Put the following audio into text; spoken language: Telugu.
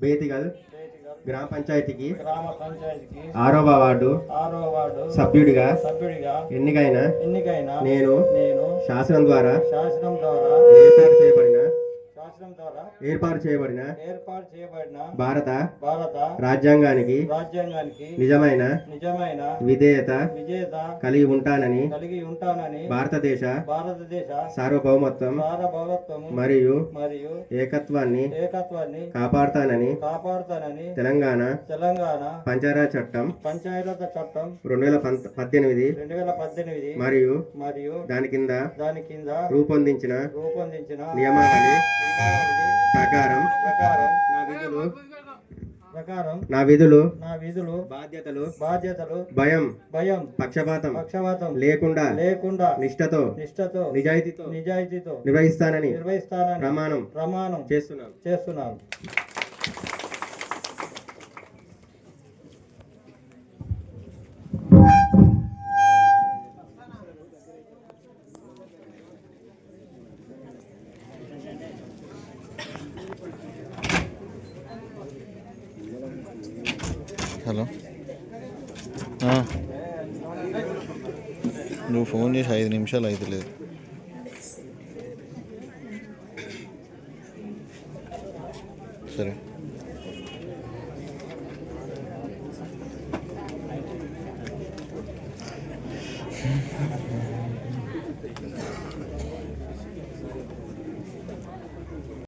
బేతిగల్ గ్రామ పంచాయతీకి 6వ వార్డు సభ్యుడిగా ఎన్నికైన నేను శాసనం ద్వారా ఏర్పాటు చేయబడిన భారత రాజ్యాంగానికి నిజమైన విధేయత కలిగి ఉంటానని భారతదేశ సార్వభౌమత్వం మరియు ఏకత్వాన్ని కాపాడుతానని తెలంగాణ పంచాయతీ చట్టం 2018 మరియు దాని కింద రూపొందించిన నియమావళి ప్రకారం నా విధులు బాధ్యతలు భయం పక్షపాతం లేకుండా నిష్ఠతో నిజాయితీతో నిర్వహిస్తానని ప్రమాణం చేస్తున్నాను. హలో, నువ్వు ఫోన్ చేసి 5 నిమిషాలు అయితే లేదు. సరే.